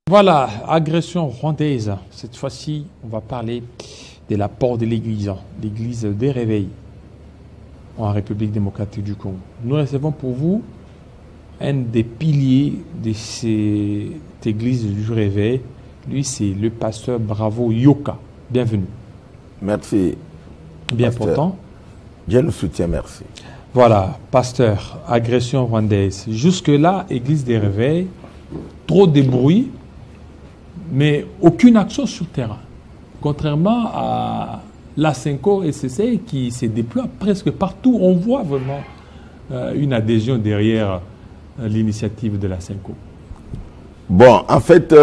Voilà, agression rwandaise. Cette fois-ci, on va parler de l'apport de l'Église, l'Église des réveils en République démocratique du Congo. Nous recevons pour vous un des piliers de cette Église du réveil. Lui, c'est le pasteur Bravo Yoka. Bienvenue. Merci. Bien pasteur. portant. Dieu nous soutient, merci. Voilà, pasteur, agression rwandaise. Jusque-là, Église des réveils, trop de bruit, mais aucune action sur le terrain. Contrairement à l'Asenco et CC qui se déploie presque partout, on voit vraiment une adhésion derrière l'initiative de l'Asenco. Bon, en fait,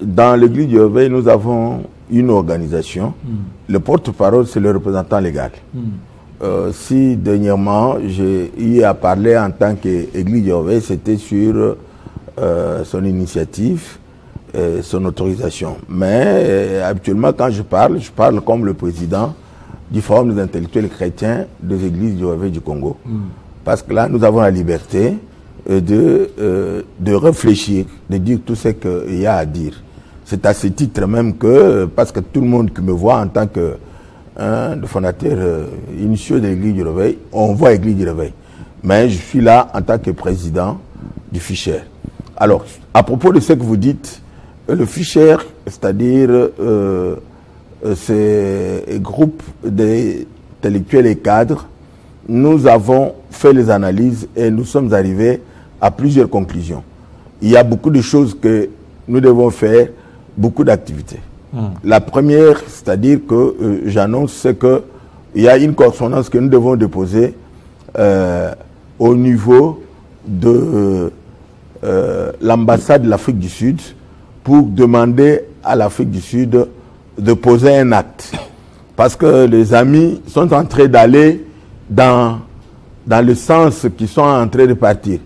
dans l'église du réveil, nous avons une organisation. Le porte-parole, c'est le représentant légal. Si dernièrement, j'ai eu à parler en tant qu'église du réveil, c'était sur son initiative, son autorisation. Mais habituellement, quand je parle comme le président du Forum des intellectuels chrétiens des églises du réveil du Congo. Parce que là, nous avons la liberté de réfléchir, de dire tout ce qu'il y a à dire. C'est à ce titre même que, parce que tout le monde qui me voit en tant que le fondateur initial de l'église du réveil, on voit l'église du réveil. Mais je suis là en tant que président du Fischer. Alors, à propos de ce que vous dites, le Fischer, c'est-à-dire ces groupes d'intellectuels et cadres, nous avons fait les analyses et nous sommes arrivés à plusieurs conclusions. Il y a beaucoup de choses que nous devons faire, beaucoup d'activités. La première, c'est-à-dire que j'annonce, c'est qu'il y a une correspondance que nous devons déposer au niveau de l'ambassade de l'Afrique du Sud pour demander à l'Afrique du Sud de poser un acte. Parce que les amis sont en train d'aller dans le sens qu'ils sont en train de partir.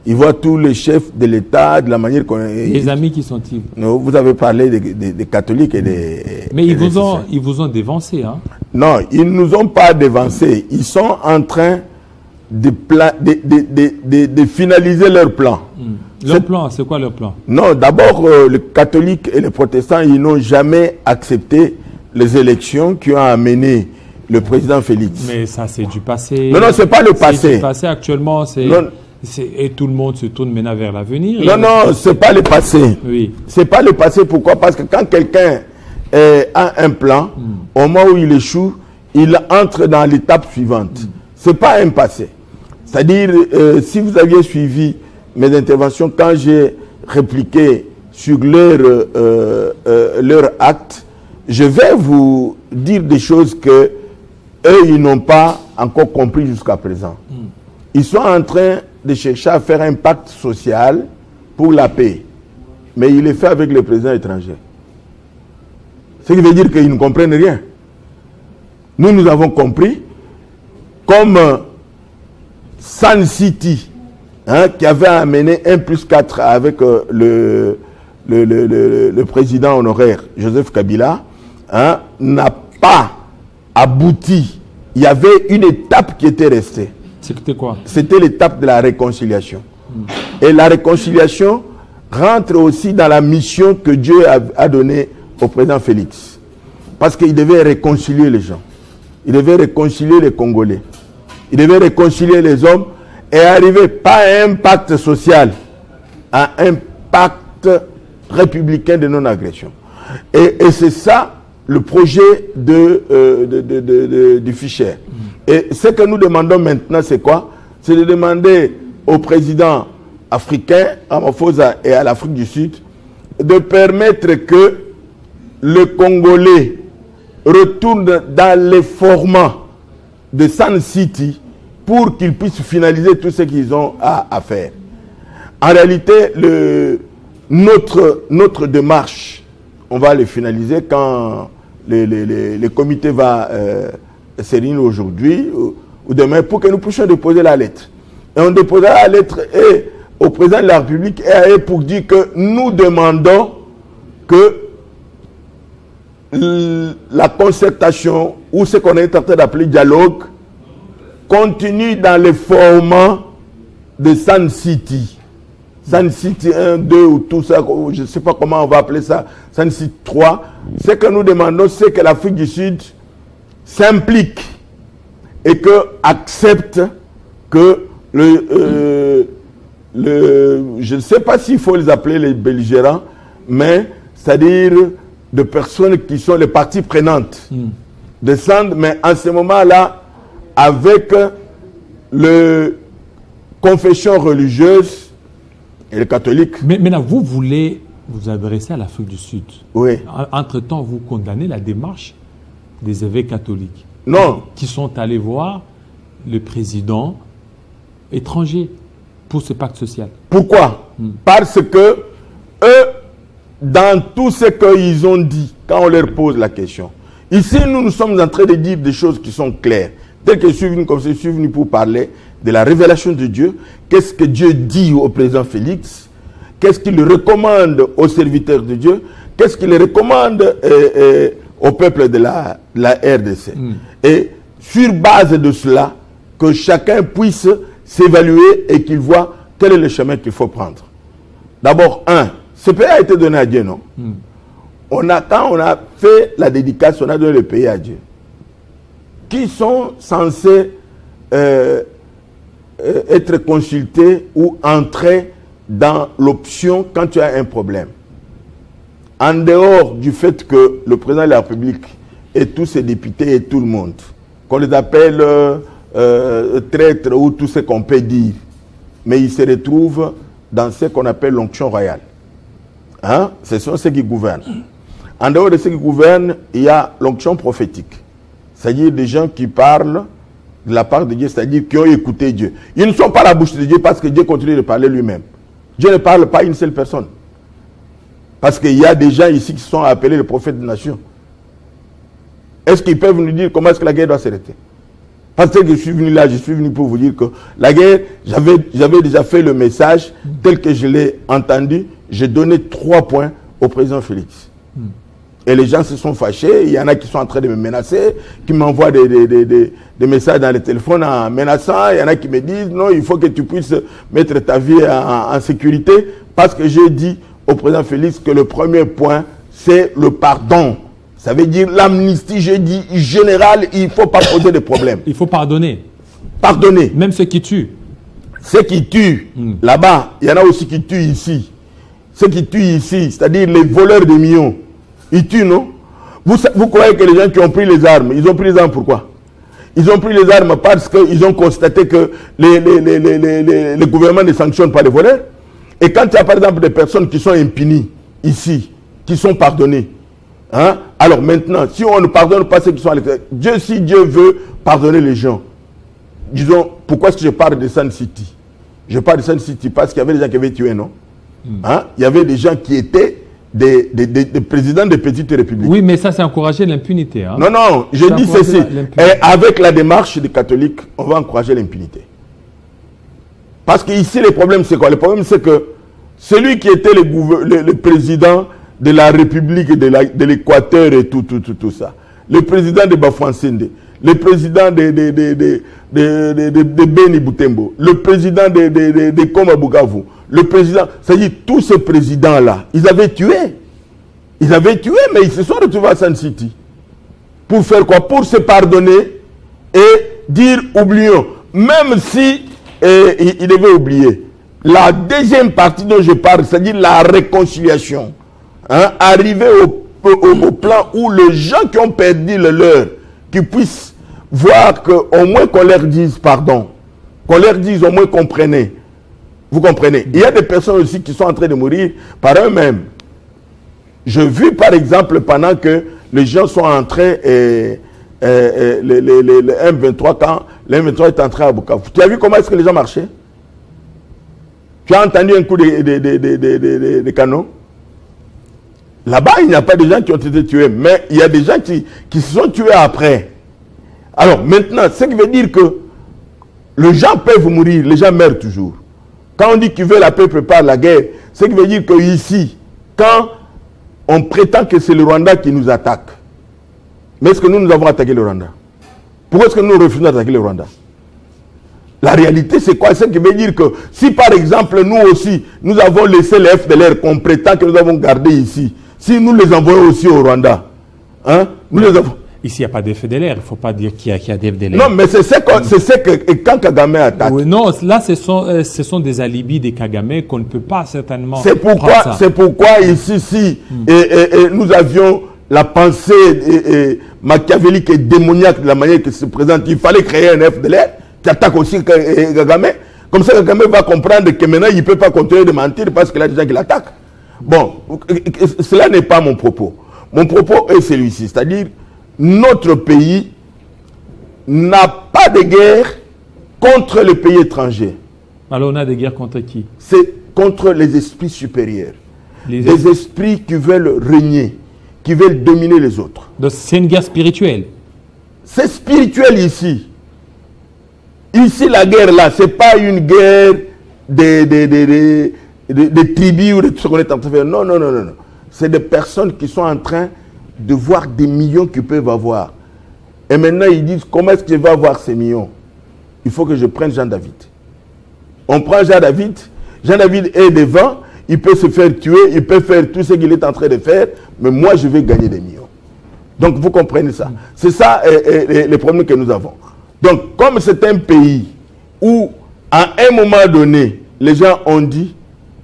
Ils voient tous les chefs de l'État, de la manière qu'on... Les amis qui sont-ils? Vous avez parlé des catholiques et des... Mais ils vous ont dévancé, hein? Non, ils ne nous ont pas dévancés. Ils sont en train de finaliser leur plan. Leur plan, c'est quoi leur plan? Non, d'abord, les catholiques et les protestants, ils n'ont jamais accepté les élections qui ont amené le président Félix. Mais ça, c'est du passé. Non, c'est pas le passé. C'est du passé actuellement, et tout le monde se tourne maintenant vers l'avenir. Non, c'est pas le passé. Oui. C'est pas le passé. Pourquoi? Parce que quand quelqu'un a un plan, au moment où il échoue, il entre dans l'étape suivante. C'est pas un passé. C'est-à-dire, si vous aviez suivi mes interventions, quand j'ai répliqué sur leur acte, je vais vous dire des choses que eux, ils n'ont pas encore compris jusqu'à présent. Ils sont en train de chercher à faire un pacte social pour la paix. Mais il est fait avec le président étranger. Ce qui veut dire qu'ils ne comprennent rien. Nous avons compris, comme Sun City, qui avait amené 1+4 avec le président honoraire Joseph Kabila, n'a pas abouti. Il y avait une étape qui était restée. C'était quoi? C'était l'étape de la réconciliation. Et la réconciliation rentre aussi dans la mission que Dieu a donnée au président Félix. Parce qu'il devait réconcilier les gens. Il devait réconcilier les Congolais. Il devait réconcilier les hommes et arriver pas à un pacte social, à un pacte républicain de non-agression. Et c'est ça le projet du Fischer. Et ce que nous demandons maintenant, c'est quoi? C'est de demander au président africain, à Ramaphosa et à l'Afrique du Sud, de permettre que le Congolais retourne dans les formats de Sun City pour qu'ils puissent finaliser tout ce qu'ils ont à faire. En réalité, notre démarche, on va le finaliser quand le comité va se réunir aujourd'hui ou demain pour que nous puissions déposer la lettre. Et on déposera la lettre au président de la République et pour dire que nous demandons que la concertation ou ce qu'on est en train d'appeler dialogue continue dans le format de Sun City. Sun City 1, 2 ou tout ça, je ne sais pas comment on va appeler ça, Sun City 3, ce que nous demandons, c'est que l'Afrique du Sud s'implique et que accepte que je ne sais pas s'il faut les appeler les belligérants, mais c'est-à-dire de personnes qui sont les parties prenantes descendent, mais en ce moment-là, avec les confessions religieuses et les catholiques. Mais maintenant, vous voulez vous adresser à l'Afrique du Sud. Oui. Entre-temps, vous condamnez la démarche des évêques catholiques. Non. Qui sont allés voir le président étranger pour ce pacte social. Pourquoi? Parce que eux, dans tout ce qu'ils ont dit, quand on leur pose la question, ici nous sommes en train de dire des choses qui sont claires. Tel que je suis venu comme ça, je suis venu pour parler de la révélation de Dieu. Qu'est-ce que Dieu dit au président Félix? Qu'est-ce qu'il recommande aux serviteurs de Dieu? Qu'est-ce qu'il recommande au peuple de la RDC? Et sur base de cela, que chacun puisse s'évaluer et qu'il voit quel est le chemin qu'il faut prendre. D'abord, ce pays a été donné à Dieu, non? Quand on a fait la dédicace, on a donné le pays à Dieu. Qui sont censés être consultés ou entrer dans l'option quand tu as un problème. En dehors du fait que le président de la République et tous ses députés et tout le monde, qu'on les appelle traîtres ou tout ce qu'on peut dire, mais ils se retrouvent dans ce qu'on appelle l'onction royale. Hein? Ce sont ceux qui gouvernent. En dehors de ceux qui gouvernent, il y a l'onction prophétique. C'est-à-dire des gens qui parlent de la part de Dieu, c'est-à-dire qui ont écouté Dieu. Ils ne sont pas la bouche de Dieu parce que Dieu continue de parler lui-même. Dieu ne parle pas à une seule personne. Parce qu'il y a des gens ici qui sont appelés les prophètes de nation. Est-ce qu'ils peuvent nous dire comment est-ce que la guerre doit s'arrêter? Parce que je suis venu là, je suis venu pour vous dire que la guerre, j'avais déjà fait le message tel que je l'ai entendu. J'ai donné 3 points au président Félix. Et les gens se sont fâchés. Il y en a qui sont en train de me menacer, qui m'envoient des messages dans le téléphone en menaçant. Il y en a qui me disent non, il faut que tu puisses mettre ta vie en sécurité. Parce que j'ai dit au président Félix que le premier point, c'est le pardon. Ça veut dire l'amnistie, j'ai dit général, il ne faut pas poser de problème. Il faut pardonner. Pardonner. Même ceux qui tuent. Ceux qui tuent, là-bas, il y en a aussi qui tuent ici. Ceux qui tuent ici, c'est-à-dire les voleurs de millions. Ils tuent, non? Vous croyez que les gens qui ont pris les armes, ils ont pris les armes pourquoi? Ils ont pris les armes parce qu'ils ont constaté que les gouvernements ne sanctionnent pas les voleurs. Et quand il y a par exemple des personnes qui sont impunies ici, qui sont pardonnées, hein? Alors maintenant, si on ne pardonne pas ceux qui sont à l'extérieur, si Dieu veut pardonner les gens, disons, pourquoi est-ce que je parle de Sun City? Je parle de Sun City parce qu'il y avait des gens qui avaient tué, non? Hein? Il y avait des gens qui étaient des présidents de petites républiques. Oui, mais ça, c'est encourager l'impunité. Hein? Non, non, je dis ceci. Et avec la démarche des catholiques, on va encourager l'impunité. Parce qu'ici, le problème, c'est quoi? Le problème, c'est que celui qui était le président de la République de l'Équateur et tout ça, le président de Bafouansende, le président de Beni Butembo, le président de Koma Bukavu, le président, c'est-à-dire tous ces présidents-là, ils avaient tué. Ils avaient tué, mais ils se sont retrouvés à Sun City. Pour faire quoi? Pour se pardonner et dire oublions. Même si ils devaient oublier. La deuxième partie dont je parle, c'est-à-dire la réconciliation, hein, arriver au plan où les gens qui ont perdu le leur, qui puissent voir qu'au moins qu'on leur dise pardon, qu'on leur dise au moins comprenez. Vous comprenez? Il y a des personnes aussi qui sont en train de mourir par eux-mêmes. J'ai vu par exemple pendant que les gens sont entrés, le M23, quand le M23 est entré à Bukavu, tu as vu comment est-ce que les gens marchaient? Tu as entendu un coup de canon? Là-bas, il n'y a pas de gens qui ont été tués, mais il y a des gens qui se sont tués après. Alors maintenant, ce qui veut dire que les gens peuvent mourir, les gens meurent toujours. Quand on dit qu'il veut la paix, prépare la guerre, ce qui veut dire qu'ici, quand on prétend que c'est le Rwanda qui nous attaque, mais est-ce que nous avons attaqué le Rwanda? Pourquoi est-ce que nous refusons d'attaquer le Rwanda? La réalité, c'est quoi? Ce qui veut dire que si, par exemple, nous aussi, nous avons laissé les FDLR qu'on prétend que nous avons gardé ici, si nous les envoyons aussi au Rwanda, hein, nous les avons... Ici, il n'y a pas de FDLR. Il ne faut pas dire qu'il y a des FDLR. Non, mais c'est ce que quand Kagame attaque. Oui, non, là, ce sont des alibis des Kagame qu'on ne peut pas certainement... C'est pourquoi ici, si nous avions la pensée machiavélique et démoniaque de la manière qu'il se présente, il fallait créer un FDLR qui attaque aussi Kagame. Comme ça, Kagame va comprendre que maintenant, il ne peut pas continuer de mentir parce qu'il y a des gens qui l'attaquent. Bon, cela n'est pas mon propos. Mon propos est celui-ci, c'est-à-dire notre pays n'a pas de guerre contre les pays étrangers. Alors on a des guerres contre qui? C'est contre les esprits supérieurs. Des esprits qui veulent régner, qui veulent dominer les autres. Donc c'est une guerre spirituelle. C'est spirituel ici. Ici, la guerre là, ce n'est pas une guerre des tribus ou de tout ce qu'on est en train de faire. Non, non, non, non. C'est des personnes qui sont en train de voir des millions qu'ils peuvent avoir. Et maintenant, ils disent, comment est-ce que je vais avoir ces millions? Il faut que je prenne Jean-David. On prend Jean-David. Jean-David est devant. Il peut se faire tuer. Il peut faire tout ce qu'il est en train de faire. Mais moi, je vais gagner des millions. Donc, vous comprenez ça. C'est ça les problèmes que nous avons. Donc, comme c'est un pays où, à un moment donné, les gens ont dit,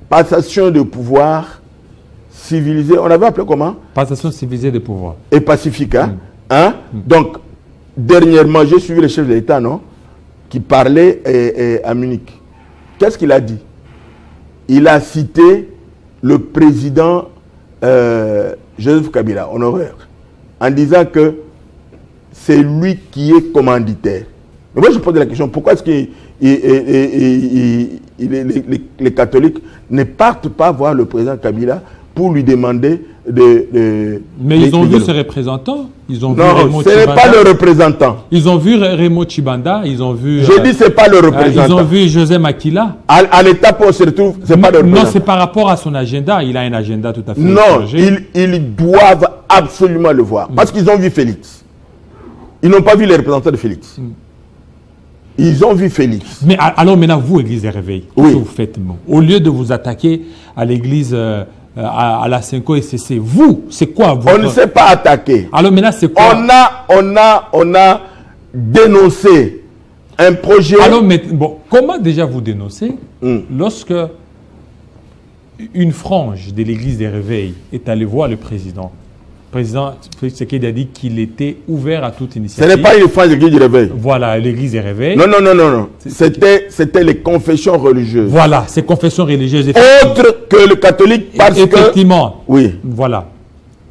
passation de pouvoir civilisé, on avait appelé comment? Passation civilisée de pouvoir. Et pacifique, hein? Hein? Donc, dernièrement, j'ai suivi le chef de l'État, non? Qui parlait à Munich. Qu'est-ce qu'il a dit? Il a cité le président Joseph Kabila, honoraire, en disant que c'est lui qui est commanditaire. Mais moi, je pose la question, pourquoi est-ce que les catholiques ne partent pas voir le président Kabila pour lui demander Mais ils ont vu ses représentants. Ils ont vu non, ce n'est pas le représentant. Ils ont vu Raymond Chibanda, ils ont vu... Je dis ce n'est pas le représentant. Ils ont vu José Makila. À l'étape où on se retrouve, ce n'est pas le représentant. Non, c'est par rapport à son agenda. Il a un agenda tout à fait non, ils doivent absolument le voir. Parce qu'ils ont vu Félix. Ils n'ont pas vu les représentants de Félix. Ils ont vu Félix. Mais alors maintenant, vous, Église des Réveils, qu'est-ce que vous faites? Au lieu de vous attaquer à l'Église... à la Cinco SCC, vous, c'est quoi votre... On ne s'est pas attaqué. Alors maintenant, c'est quoi? On a dénoncé un projet... Alors, mais, bon, comment déjà vous dénoncez lorsque une frange de l'Église des Réveils est allée voir le président? Le président Félix Tshisekedi a dit qu'il était ouvert à toute initiative. Ce n'est pas une frange de l'Église des Réveils. Voilà, l'Église des Réveils. Non, non, non, non, non. C'était les confessions religieuses. Voilà, ces confessions religieuses. Autre que le catholique, parce effectivement, que... Oui. Voilà.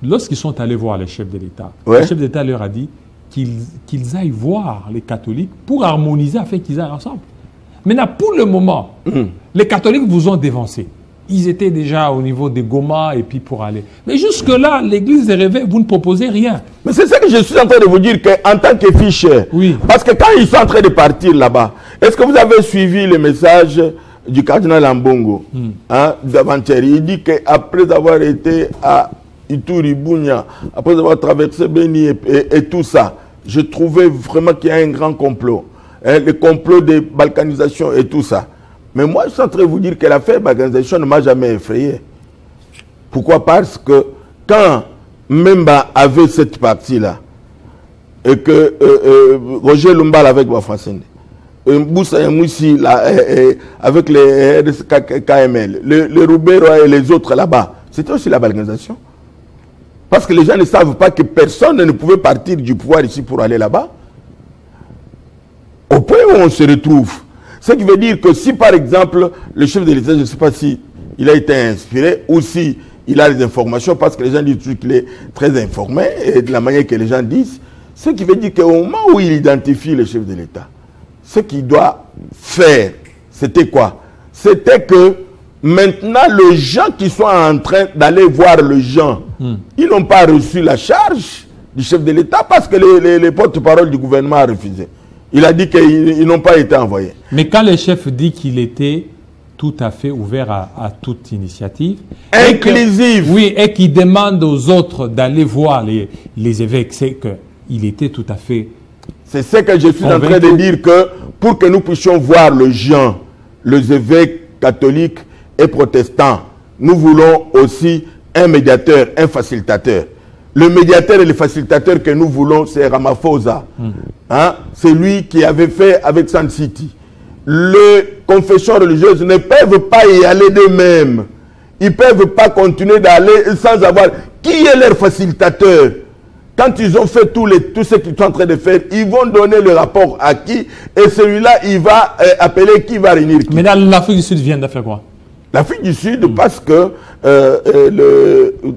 Lorsqu'ils sont allés voir le chef de l'État, ouais. Le chef de l'État leur a dit qu'ils aillent voir les catholiques pour harmoniser afin qu'ils aillent ensemble. Maintenant, pour le moment, les catholiques vous ont dévancé. Ils étaient déjà au niveau des Goma et puis pour aller. Mais jusque-là, l'Église des Réveils, vous ne proposez rien. Mais c'est ça que je suis en train de vous dire qu'en tant que fichier, oui. Parce que quand ils sont en train de partir là-bas, est-ce que vous avez suivi le message du cardinal Ambongo d'avant-hier? Il dit qu'après avoir été à Ituri, Bunia, après avoir traversé Beni et tout ça, je trouvais vraiment qu'il y a un grand complot. Le complot de balkanisation et tout ça. Mais moi, je suis en train de vous dire que l'affaire balkanisation ne m'a jamais effrayé. Pourquoi? Parce que quand Memba avait cette partie-là, et que Roger Lumbal avec Bafasende, Mboussa Yamoussi avec les KML, le Roubero et les autres là-bas, c'était aussi la balkanisation. Parce que les gens ne savent pas que personne ne pouvait partir du pouvoir ici pour aller là-bas. Au point où on se retrouve. Ce qui veut dire que si, par exemple, le chef de l'État, je ne sais pas si il a été inspiré ou si il a les informations, parce que les gens disent qu'il est très informé, et de la manière que les gens disent, ce qui veut dire qu'au moment où il identifie le chef de l'État, ce qu'il doit faire, c'était quoi? C'était que maintenant, les gens qui sont en train d'aller voir le gens, ils n'ont pas reçu la charge du chef de l'État parce que les porte-parole du gouvernement ont refusé. Il a dit qu'ils n'ont pas été envoyés. Mais quand le chef dit qu'il était tout à fait ouvert à toute initiative... Inclusive. Oui, et qu'il demande aux autres d'aller voir les évêques, c'est qu'il était tout à fait... C'est ce que je suis en train de dire, que pour que nous puissions voir le géant, les évêques catholiques et protestants. Nous voulons aussi un médiateur, un facilitateur. Le médiateur et le facilitateur que nous voulons, c'est Ramaphosa. Hein? C'est lui qui avait fait avec Sun City. Les confessions religieuses ne peuvent pas y aller d'eux-mêmes. Ils ne peuvent pas continuer d'aller sans avoir... Qui est leur facilitateur? Quand ils ont fait tout ce qu'ils sont en train de faire, ils vont donner le rapport à qui? Et celui-là, il va appeler qui va réunir qui? Mais là, l'Afrique du Sud vient de faire quoi? L'Afrique du Sud, parce que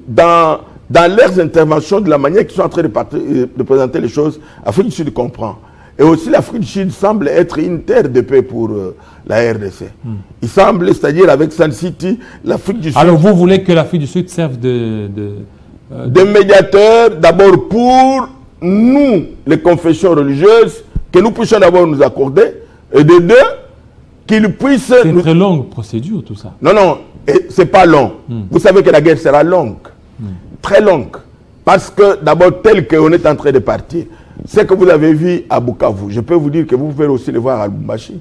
dans leurs interventions, de la manière qu'ils sont en train de présenter les choses, l'Afrique du Sud comprend. Et aussi, l'Afrique du Sud semble être une terre de paix pour la RDC. Il semble, c'est-à-dire avec Sun City, l'Afrique du Sud... Alors, vous voulez que l'Afrique du Sud serve de médiateurs, d'abord pour nous, les confessions religieuses, que nous puissions d'abord nous accorder, et de deux, qu'ils puissent... C'est une très longue procédure, tout ça. Non, non, c'est pas long. Vous savez que la guerre sera longue. Très longue. Parce que, d'abord, tel qu'on est en train de partir, ce que vous avez vu à Bukavu, je peux vous dire que vous pouvez aussi le voir à Lubumbashi.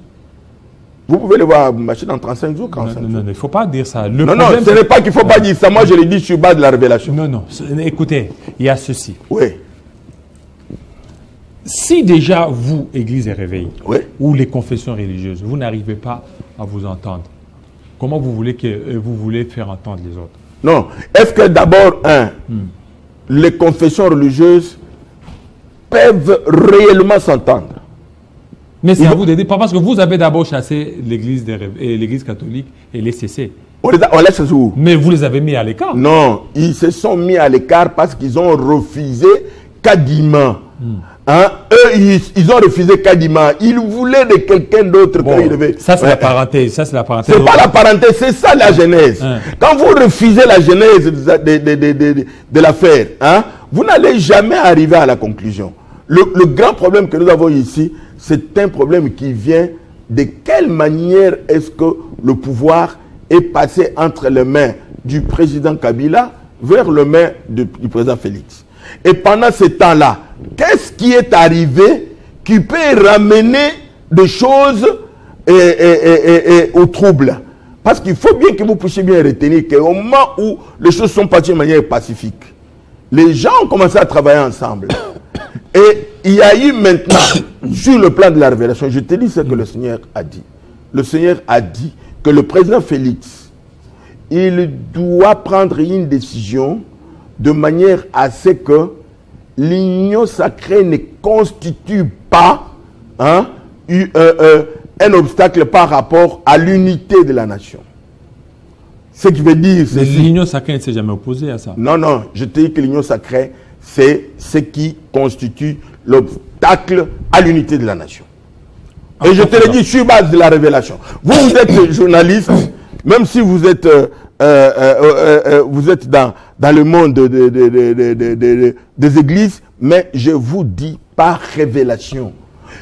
Vous pouvez le voir à Lubumbashi dans 35 jours, 45 jours. Non, il ne faut pas dire ça. Non, ce n'est pas qu'il ne faut pas dire ça. Moi, je le dis sur base de la révélation. Non. Écoutez, il y a ceci. Oui. Si déjà, vous, Église et Réveil, oui, ou les confessions religieuses, vous n'arrivez pas à vous entendre, comment vous voulez faire entendre les autres? Non. Est-ce que d'abord, les confessions religieuses peuvent réellement s'entendre? Mais c'est à vous d'aider, pas parce que vous avez d'abord chassé l'Église catholique et les CC. On laisse où? Mais vous les avez mis à l'écart. Non, ils se sont mis à l'écart parce qu'ils ont refusé quasiment. Hein? Eux, ils ont refusé quasiment. Ils voulaient de quelqu'un d'autre quand ils devaient. Ça, c'est la parenté. Ça, c'est la parenté. C'est pas la parenté, c'est ça la genèse. Quand vous refusez la genèse de l'affaire, hein, vous n'allez jamais arriver à la conclusion. Le grand problème que nous avons ici, c'est un problème qui vient de quelle manière est-ce que le pouvoir est passé entre les mains du président Kabila vers les mains du président Félix. Et pendant ce temps-là, qu'est-ce qui est arrivé qui peut ramener des choses au trouble? Parce qu'il faut bien que vous puissiez bien retenir qu'au moment où les choses sont parties de manière pacifique, les gens ont commencé à travailler ensemble. Et il y a eu maintenant, sur le plan de la révélation, je te dis ce que le Seigneur a dit. Le Seigneur a dit que le président Félix, il doit prendre une décision de manière à ce que l'union sacrée ne constitue pas un obstacle par rapport à l'unité de la nation. Ce qui veut dire... L'union sacrée ne s'est jamais opposée à ça. Non, non, je te dis que l'union sacrée, c'est ce qui constitue l'obstacle à l'unité de la nation. Et je te le dis sur base de la révélation. Vous êtes journaliste, même si vous êtes dans le monde des églises, mais je vous dis par révélation.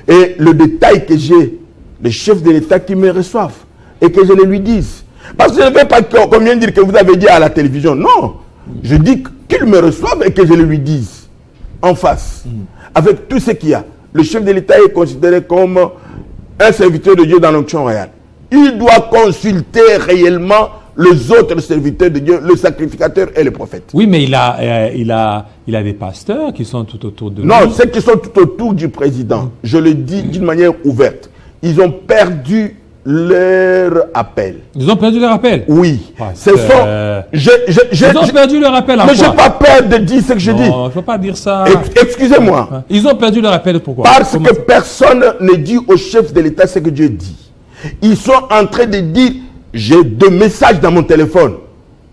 Et le détail que j'ai, les chefs de l'État qui me reçoivent, et que je le lui dise. Parce que je ne vais pas combien dire que vous avez dit à la télévision. Non, je dis qu'ils me reçoivent et que je le lui dise en face. Avec tout ce qu'il y a. Le chef de l'État est considéré comme un serviteur de Dieu dans l'onction royale. Il doit consulter réellement les autres serviteurs de Dieu, le sacrificateur et le prophète. Oui, mais il a des pasteurs qui sont tout autour de lui. Non, ceux qui sont tout autour du président, je le dis d'une manière ouverte, ils ont perdu leur appel. Ils ont perdu leur appel? Oui. Ils ont perdu leur appel à quoi? Mais je n'ai pas peur de dire ce que je dis. Non, il ne faut pas dire ça. Excusez-moi. Ils ont perdu leur appel, pourquoi? Parce que personne ne dit au chef de l'État ce que Dieu dit. Ils sont en train de dire, j'ai 2 messages dans mon téléphone,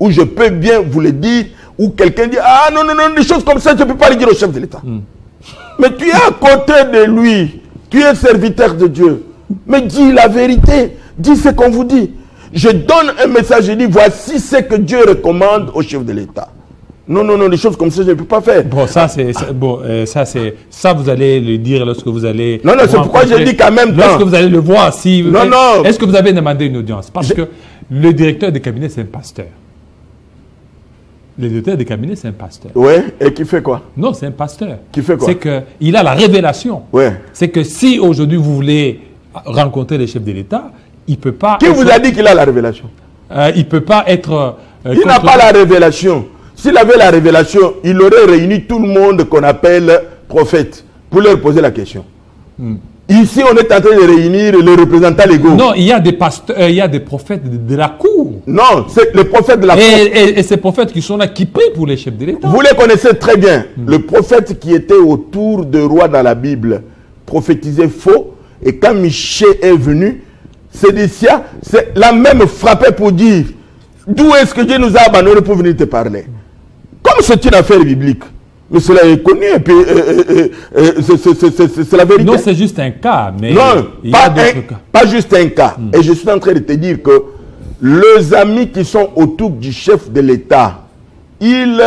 où je peux bien vous le dire, où quelqu'un dit, ah non, des choses comme ça, je ne peux pas le dire au chef de l'État. Mais tu es à côté de lui, tu es serviteur de Dieu. Mais dis la vérité, dis ce qu'on vous dit. Je donne un message, je dis, voici ce que Dieu recommande au chef de l'État. Non, des choses comme ça, je ne peux pas faire. Bon, ça, vous allez le dire lorsque vous allez... Non, c'est pourquoi je dis qu'en même temps... Lorsque vous allez le voir, si... Non. Est-ce que vous avez demandé une audience? Parce que le directeur de cabinet, c'est un pasteur. Le directeur de cabinet, c'est un pasteur. Oui, et qui fait quoi? Non, c'est un pasteur. Qui fait quoi? C'est qu'il a la révélation. Oui. C'est que si aujourd'hui vous voulez rencontrer les chefs de l'État, il ne peut pas... Qui vous a dit qu'il a la révélation? Il ne peut pas être... il n'a pas la révélation. S'il avait la révélation, il aurait réuni tout le monde qu'on appelle prophète pour leur poser la question. Ici, on est en train de réunir les représentants légaux. Non, il y a des pasteurs, il y a des prophètes de la cour. Non, c'est les prophètes de la cour. Et ces prophètes qui sont là, qui prient pour les chefs de l'État. Vous les connaissez très bien. Le prophète qui était autour de roi dans la Bible prophétisait faux. Et quand Michée est venu, Sédécia, c'est la même frappée pour dire d'où est-ce que Dieu nous a abandonnés pour venir te parler. Comme c'est une affaire biblique. Mais cela est connu et puis c'est la vérité. Non, c'est juste un cas, mais non, il y a d'autres cas. Pas juste un cas. Et je suis en train de te dire que les amis qui sont autour du chef de l'État, ils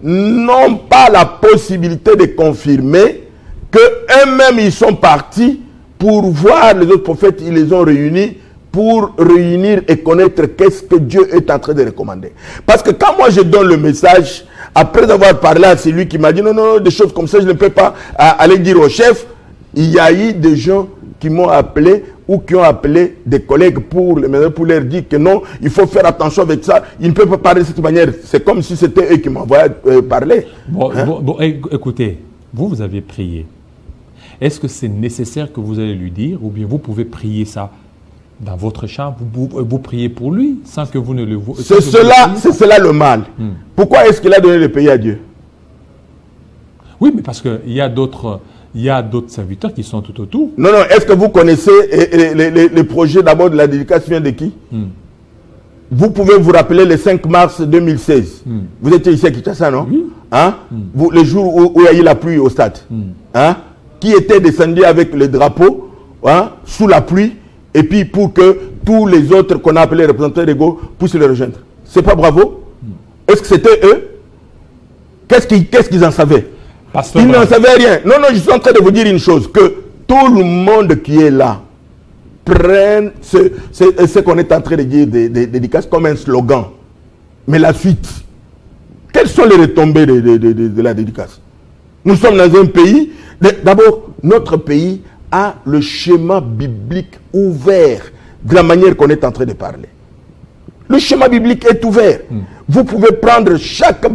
n'ont pas la possibilité de confirmer qu'eux-mêmes ils sont partis pour voir les autres prophètes, ils les ont réunis pour réunir et connaître qu'est-ce que Dieu est en train de recommander. Parce que quand moi je donne le message, après avoir parlé à celui qui m'a dit non, des choses comme ça, je ne peux pas aller dire au chef, il y a eu des gens qui m'ont appelé ou qui ont appelé des collègues pour leur dire que non, il faut faire attention avec ça, ils ne peuvent pas parler de cette manière. C'est comme si c'était eux qui m'envoyaient parler. Bon, écoutez, vous avez prié. Est-ce que c'est nécessaire que vous allez lui dire ou bien vous pouvez prier ça dans votre chambre, vous priez pour lui sans que vous ne le voyez? C'est cela le mal. Pourquoi est-ce qu'il a donné le pays à Dieu? Oui, mais parce qu'il y a d'autres serviteurs qui sont tout autour. Non, est-ce que vous connaissez les projets d'abord de la dédicace vient de qui? Vous pouvez vous rappeler le 5 mars 2016. Vous étiez ici à Kinshasa, non? Oui. Hein? Le jour où il y a eu la pluie au stade. Hein? Qui était descendu avec le drapeau sous la pluie et puis pour que tous les autres qu'on a appelés représentants légaux puissent le rejoindre. C'est pas bravo? Est-ce que c'était eux? Qu'est-ce qu'ils en savaient? Ils n'en savaient rien. Non, je suis en train de vous dire une chose, que tout le monde qui est là prenne ce qu'on est en train de dire des dédicaces comme un slogan. Mais la suite, quelles sont les retombées de la dédicace? Nous sommes dans un pays, d'abord, notre pays a le schéma biblique ouvert de la manière qu'on est en train de parler. Le schéma biblique est ouvert. Vous pouvez prendre chaque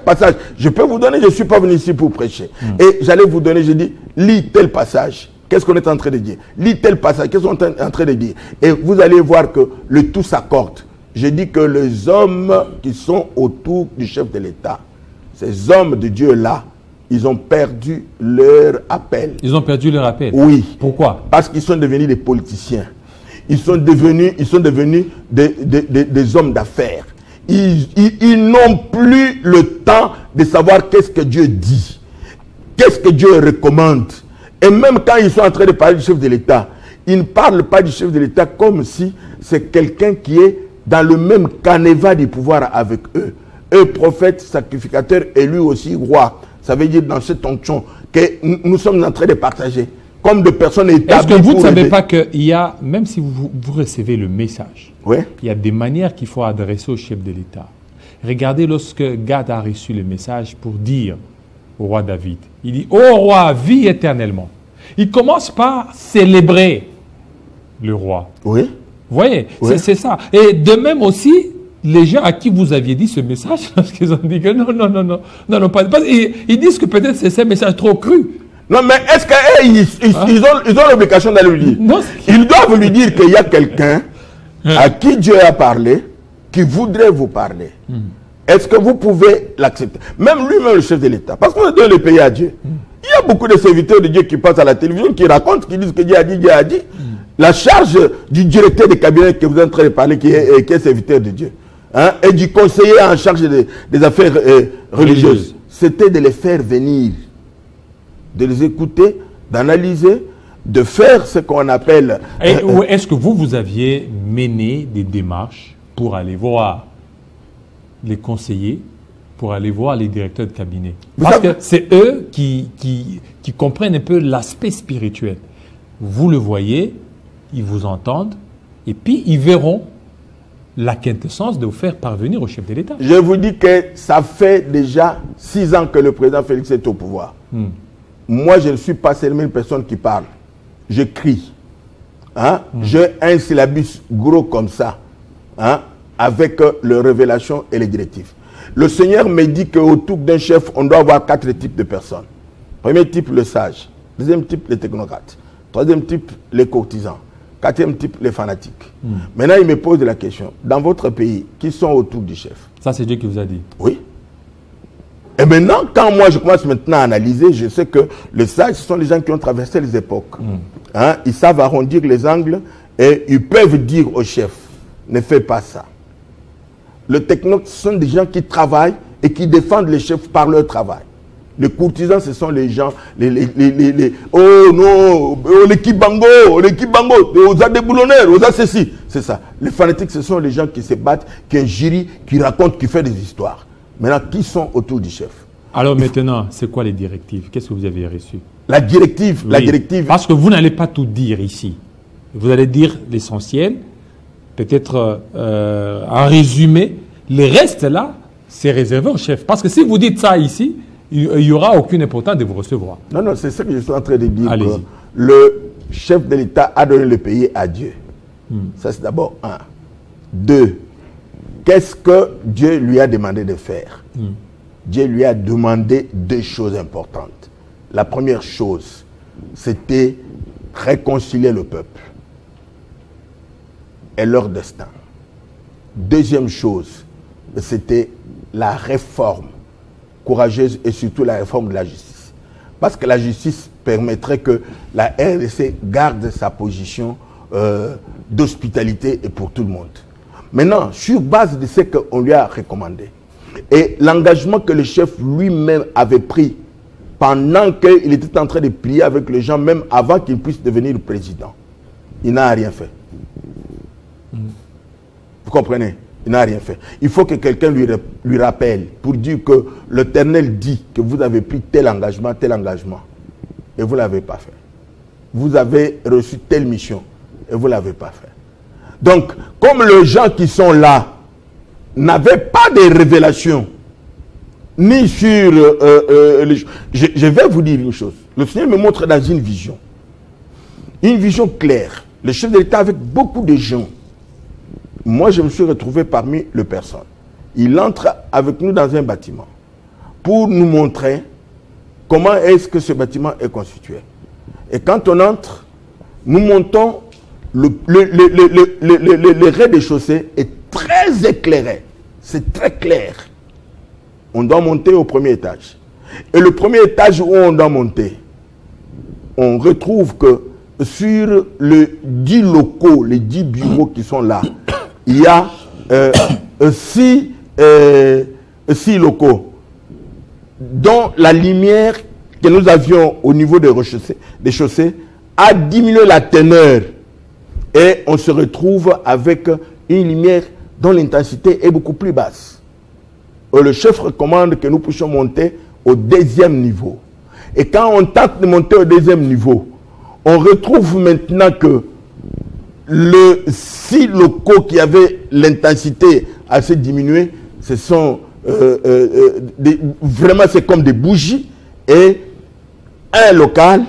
passage. Je peux vous donner, je ne suis pas venu ici pour prêcher. Et j'allais vous donner, je dis, lis tel passage. Qu'est-ce qu'on est en train de dire? Lis tel passage. Qu'est-ce qu'on est en train de dire? Et vous allez voir que le tout s'accorde. Je dis que les hommes qui sont autour du chef de l'État, ces hommes de Dieu-là, ils ont perdu leur appel. Ils ont perdu leur appel? Oui. Pourquoi? Parce qu'ils sont devenus des politiciens. Ils sont devenus des hommes d'affaires. Ils n'ont plus le temps de savoir qu'est-ce que Dieu dit. Qu'est-ce que Dieu recommande. Et même quand ils sont en train de parler du chef de l'État, ils ne parlent pas du chef de l'État comme si c'est quelqu'un qui est dans le même canevas du pouvoir avec eux. Eux, prophètes, sacrificateurs et lui aussi roi. Ça veut dire dans cette onction que nous sommes en train de partager. Comme de personnes établies. Est-ce que vous ne savez pas qu'il y a, même si vous recevez le message, il y a des manières qu'il faut adresser au chef de l'État. Regardez lorsque Gad a reçu le message pour dire au roi David, il dit, ô roi, vis éternellement. Il commence par célébrer le roi. Oui. Vous voyez, c'est ça. Et de même aussi, les gens à qui vous aviez dit ce message, parce qu'ils ont dit que non, pas. Ils disent que peut-être c'est un message trop cru. Non, mais est-ce qu'ils ont l'obligation d'aller lui dire? Non, ils doivent lui dire qu'il y a quelqu'un à qui Dieu a parlé, qui voudrait vous parler. Est-ce que vous pouvez l'accepter? Même lui-même, le chef de l'État. Parce qu'on donne le pays à Dieu. Il y a beaucoup de serviteurs de Dieu qui passent à la télévision, qui racontent, qui disent que Dieu a dit, Dieu a dit. La charge du directeur de cabinet que vous êtes en train de parler, qui est serviteur de Dieu, et du conseiller en charge des affaires religieuses, c'était de les faire venir, de les écouter, d'analyser, de faire ce qu'on appelle... Est-ce que vous aviez mené des démarches pour aller voir les conseillers, pour aller voir les directeurs de cabinet? Parce que c'est eux qui comprennent un peu l'aspect spirituel. Vous le voyez, ils vous entendent, et puis ils verront la quintessence de vous faire parvenir au chef de l'État. Je vous dis que ça fait déjà 6 ans que le président Félix est au pouvoir. Moi, je ne suis pas seulement une personne qui parle. Je crie. Hein? J'ai un syllabus gros comme ça, hein? Avec les révélations et les directives. Le Seigneur me dit qu'autour d'un chef, on doit avoir 4 types de personnes. Premier type, le sage. Deuxième type, les technocrates. Troisième type, les courtisans. Quatrième type, les fanatiques. Maintenant, il me pose la question. Dans votre pays, qui sont autour du chef? Ça, c'est Dieu qui vous a dit. Oui. Et maintenant, quand moi, je commence maintenant à analyser, je sais que les sages, ce sont les gens qui ont traversé les époques. Hein? Ils savent arrondir les angles et ils peuvent dire au chef, ne fais pas ça. Les technocrates, ce sont des gens qui travaillent et qui défendent les chefs par leur travail. Les courtisans, ce sont les gens, oh non, oh, l'équipe bango, aux adéboulonneurs, aux ceci. C'est ça. Les fanatiques, ce sont les gens qui se battent, qui ingérient, qui racontent, qui font des histoires. Maintenant, qui sont autour du chef? Alors maintenant, c'est quoi les directives? Qu'est-ce que vous avez reçu? La directive, oui. La directive. Parce que vous n'allez pas tout dire ici. Vous allez dire l'essentiel, peut-être en résumé. Le reste là, c'est réservé au chef. Parce que si vous dites ça ici, il n'y aura aucune importance de vous recevoir. Non, non, c'est ce que je suis en train de dire. Allez-y. Le chef de l'État a donné le pays à Dieu. Ça, c'est d'abord un. 2. Qu'est-ce que Dieu lui a demandé de faire? Dieu lui a demandé 2 choses importantes. La première chose, c'était réconcilier le peuple et leur destin. Deuxième chose, c'était la réforme courageuse et surtout la réforme de la justice. Parce que la justice permettrait que la RDC garde sa position d'hospitalité et pour tout le monde. Maintenant, sur base de ce qu'on lui a recommandé et l'engagement que le chef lui-même avait pris pendant qu'il était en train de prier avec les gens, même avant qu'il puisse devenir président, il n'a rien fait. Vous comprenez? Il n'a rien fait. Il faut que quelqu'un lui rappelle pour dire que l'Éternel dit que vous avez pris tel engagement, et vous ne l'avez pas fait. Vous avez reçu telle mission, et vous ne l'avez pas fait. Donc, comme les gens qui sont là n'avaient pas de révélations, ni sur... je vais vous dire une chose. Le Seigneur me montre dans une vision claire. Le chef de l'État avec beaucoup de gens. Moi, je me suis retrouvé parmi les personnes. Il entre avec nous dans un bâtiment pour nous montrer comment est-ce que ce bâtiment est constitué. Et quand on entre, nous montons le rez-de-chaussée est très éclairé. C'est très clair. On doit monter au premier étage. Et le premier étage où on doit monter, on retrouve que sur les 10 locaux, les 10 bureaux qui sont là, il y a 6 locaux dont la lumière que nous avions au niveau des chaussées a diminué la teneur. Et on se retrouve avec une lumière dont l'intensité est beaucoup plus basse. Le chef recommande que nous puissions monter au 2e niveau. Et quand on tente de monter au 2e niveau, on retrouve maintenant que les 6 locaux qui avaient l'intensité assez diminuée, ce sont vraiment c'est comme des bougies, et un local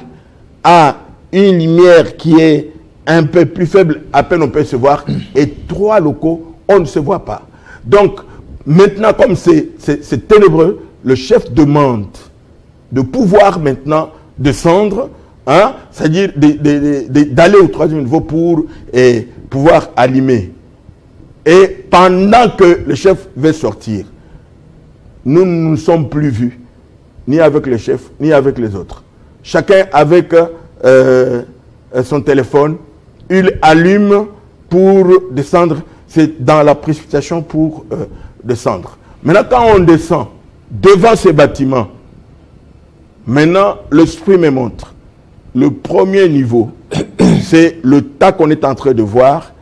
a une lumière qui est un peu plus faible, à peine on peut se voir, et 3 locaux, on ne se voit pas. Donc, maintenant, comme c'est ténébreux, le chef demande de pouvoir maintenant descendre, hein, c'est-à-dire d'aller au 3e niveau pour pouvoir allumer. Et pendant que le chef veut sortir, nous ne nous sommes plus vus, ni avec le chef, ni avec les autres. Chacun avec son téléphone, il allume pour descendre. C'est dans la précipitation pour descendre. Maintenant, quand on descend devant ces bâtiments, maintenant, l'esprit me montre. Le premier niveau, c'est le tas qu'on est en train de voir.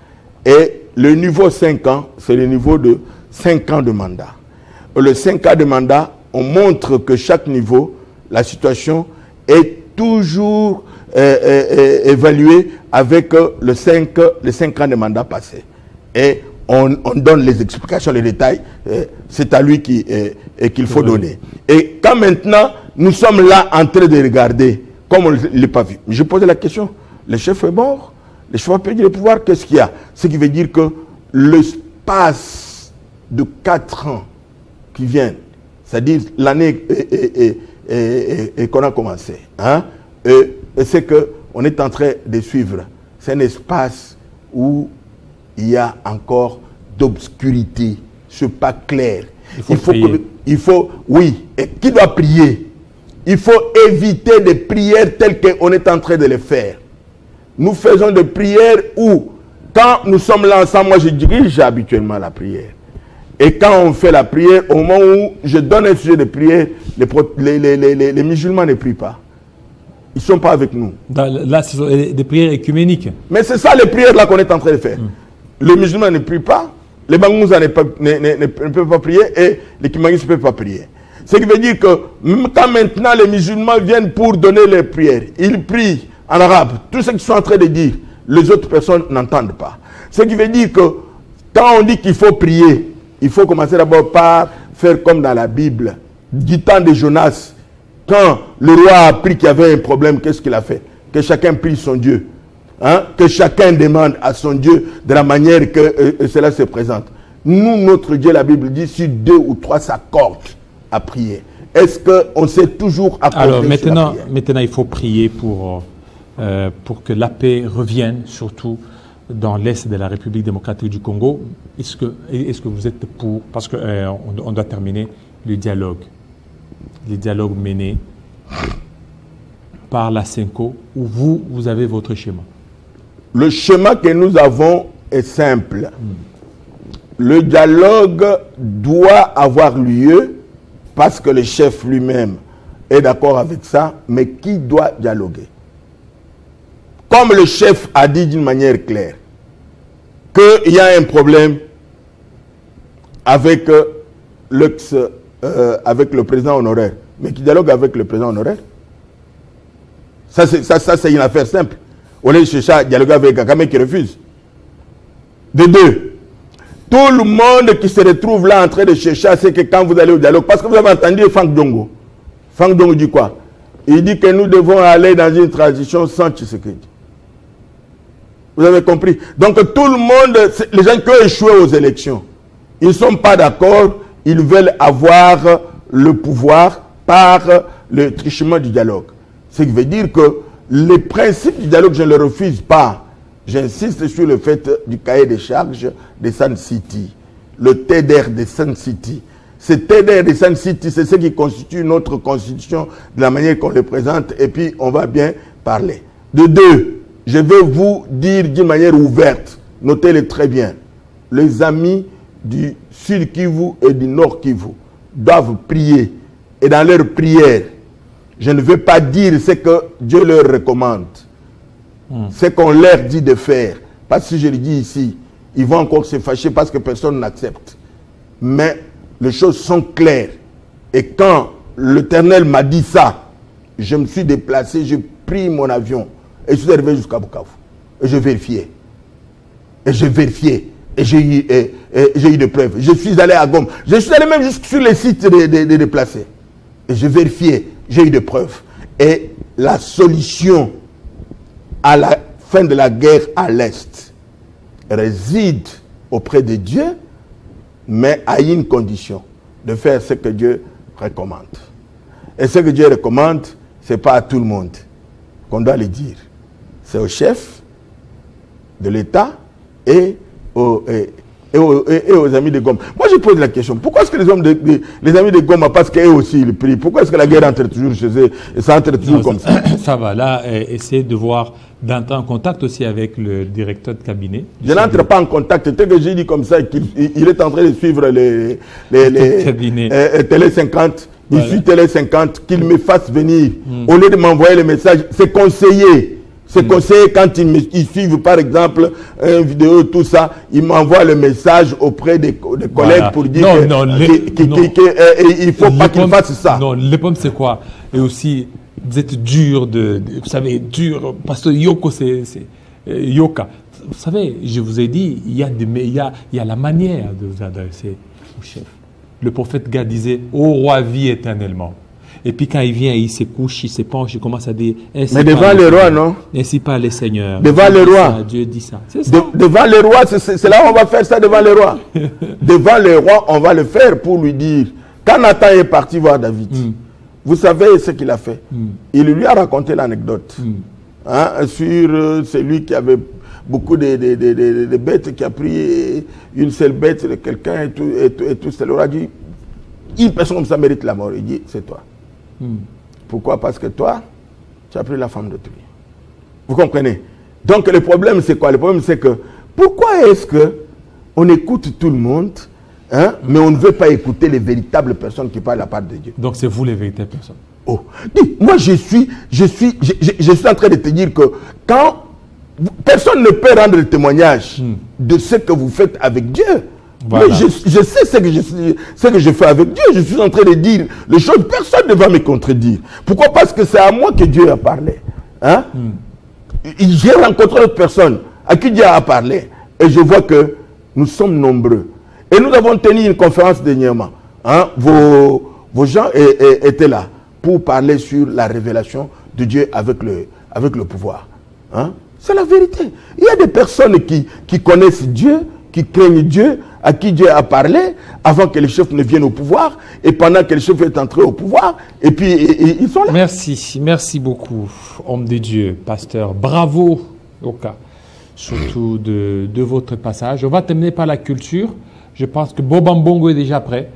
Et le niveau 5 ans, c'est le niveau de 5 ans de mandat. Le 5 ans de mandat, on montre que chaque niveau, la situation est toujours évaluée avec les 5 ans de mandat passés. Et on donne les explications, les détails. C'est à lui qu'il faut donner. Et quand maintenant, nous sommes là en train de regarder, comme on ne l'a pas vu. Je posais la question, le chef est mort, Les chefs ont perdu le pouvoir, qu'est-ce qu'il y a? Ce qui veut dire que l'espace de 4 ans qui viennent, c'est-à-dire l'année qu'on a commencé, hein, et c'est qu'on est en train de suivre, c'est un espace où il y a encore d'obscurité, ce pas clair. Il faut, oui, et qui doit prier? Il faut éviter des prières telles qu'on est en train de les faire. Nous faisons des prières où, quand nous sommes là ensemble, moi je dirige habituellement la prière. Et quand on fait la prière, au moment où je donne un sujet de prière, les musulmans ne prient pas. Ils ne sont pas avec nous. Là, ce sont des prières écuméniques. Mais c'est ça les prières là qu'on est en train de faire. Les musulmans ne prient pas, les Bangouza ne peuvent pas prier et les Kimangis ne peuvent pas prier. Ce qui veut dire que quand maintenant les musulmans viennent pour donner les prières, ils prient en arabe. Tout ce qu'ils sont en train de dire, les autres personnes n'entendent pas. Ce qui veut dire que quand on dit qu'il faut prier, il faut commencer d'abord par faire comme dans la Bible. Du temps de Jonas, quand le roi a appris qu'il y avait un problème, qu'est-ce qu'il a fait? Que chacun prie son Dieu. Hein? Que chacun demande à son Dieu de la manière que cela se présente. Nous, notre Dieu, la Bible dit, si 2 ou 3 s'accordent à prier. Est-ce qu'on s'est toujours accordé? Alors maintenant, il faut prier pour que la paix revienne, surtout dans l'Est de la République démocratique du Congo. Est-ce que vous êtes pour? Parce qu'on doit terminer le dialogue. Les dialogues menés par la CENCO, où vous avez votre schéma. Le schéma que nous avons est simple. Le dialogue doit avoir lieu parce que le chef lui-même est d'accord avec ça, mais qui doit dialoguer? Comme le chef a dit d'une manière claire qu'il y a un problème avec avec le président honoraire, mais qui dialogue avec le président honoraire? Ça c'est une affaire simple. On est chercher à dialoguer avec Kagame qui refuse. De deux, tout le monde qui se retrouve là en train de chercher, c'est que quand vous allez au dialogue, parce que vous avez entendu Franck Dongo. Franck Dongo dit quoi? Il dit que nous devons aller dans une transition sans Tshisekedi. Vous avez compris? Donc tout le monde, les gens qui ont échoué aux élections, ils ne sont pas d'accord, ils veulent avoir le pouvoir par le trichement du dialogue. Ce qui veut dire que les principes du dialogue, je ne les refuse pas. J'insiste sur le fait du cahier des charges de Sun City, le TEDR de Sun City. Ce TEDR de Sun City, c'est ce qui constitue notre constitution de la manière qu'on le présente, et puis on va bien parler. De deux, je vais vous dire d'une manière ouverte, notez-le très bien, les amis du Sud Kivu et du Nord Kivu doivent prier, et dans leur prière, je ne veux pas dire ce que Dieu leur recommande. Ce qu'on leur dit de faire. Parce que si je le dis ici, ils vont encore se fâcher parce que personne n'accepte. Mais les choses sont claires. Et quand l'Éternel m'a dit ça, je me suis déplacé, j'ai pris mon avion et je suis arrivé jusqu'à Bukavu. Et je vérifiais. Et j'ai vérifié. Et j'ai eu des preuves. Je suis allé à Goma. Je suis allé même jusque sur les sites des déplacés. Et j'ai vérifié. J'ai eu des preuves. Et la solution à la fin de la guerre à l'Est réside auprès de Dieu, mais à une condition, de faire ce que Dieu recommande. Et ce que Dieu recommande, ce n'est pas à tout le monde qu'on doit le dire. C'est au chef de l'État et aux amis de Goma. Moi, je pose la question, pourquoi est-ce que les amis de Goma, parce qu'eux aussi, ils prient, pourquoi est-ce que la guerre entre toujours chez eux et ça entre toujours comme ça? Ça va, là, essayez de voir, d'entrer en contact aussi avec le directeur de cabinet. Je n'entre pas en contact, tel que j'ai dit comme ça, qu'il est en train de suivre les Télé 50, voilà. Il suit Télé 50, qu'il me fasse venir, au lieu de m'envoyer le message, c'est conseiller. C'est conseiller quand ils suivent par exemple une vidéo, tout ça, ils m'envoient le message auprès des collègues voilà. Pour dire qu'il ne faut pas qu'ils fassent ça. Non, le problème c'est quoi? Et aussi, vous êtes dur, vous savez, dur, parce que Yoko c'est Yoka. Vous savez, je vous ai dit, il y a la manière de vous adresser au chef. Le prophète Gad disait, ô roi, vis éternellement. Et puis quand il vient, il se couche, il se penche, il commence à dire... Mais devant le roi, non? Ainsi parle le Seigneur. Devant le roi. Dieu dit ça. C'est ça. Devant le roi, c'est là où on va faire ça devant le roi. Devant le roi, on va le faire pour lui dire... Quand Nathan est parti voir David, vous savez ce qu'il a fait. Il lui a raconté l'anecdote sur celui qui avait beaucoup de bêtes, qui a pris une seule bête de quelqu'un et tout. Ça leur a dit, une personne comme ça mérite la mort. Il dit, c'est toi. Pourquoi? Parce que toi, tu as pris la femme d'autrui. Vous comprenez? Donc le problème c'est quoi? Le problème c'est que, pourquoi est-ce qu'on écoute tout le monde, mais on ne veut pas écouter les véritables personnes qui parlent à la part de Dieu? Donc c'est vous les véritables personnes. Oh, dis, moi je suis en train de te dire que quand personne ne peut rendre le témoignage de ce que vous faites avec Dieu. Voilà. Mais je sais ce que je fais avec Dieu. Je suis en train de dire les choses. Personne ne va me contredire. Pourquoi? Parce que c'est à moi que Dieu a parlé. J'ai rencontré d'autres personnes à qui Dieu a parlé. Et je vois que nous sommes nombreux. Et nous avons tenu une conférence dernièrement. Vos gens étaient là pour parler sur la révélation de Dieu avec le pouvoir. C'est la vérité. Il y a des personnes qui connaissent Dieu, qui craignent Dieu, à qui Dieu a parlé avant que le chef ne vienne au pouvoir et pendant que le chef est entré au pouvoir. Et puis, ils sont là. Merci beaucoup, homme de Dieu, pasteur. Bravo, Oka, surtout de votre passage. On va terminer par la culture. Je pense que Bobambongo est déjà prêt.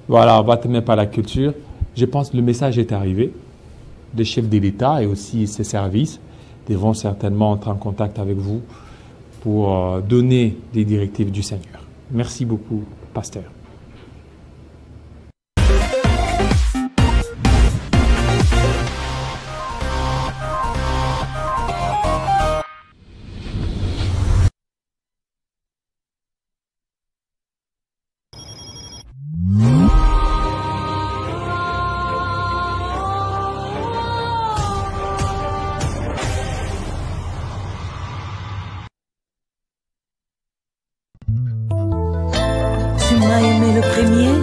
Voilà, on va terminer par la culture. Je pense que le message est arrivé. Les chefs de l'État et aussi ses services devront certainement entrer en contact avec vous pour donner des directives du Seigneur. Merci beaucoup, pasteur. Tu m'as aimé le premier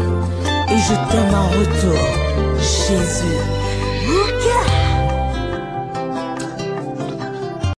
et je t'aime en retour, Jésus.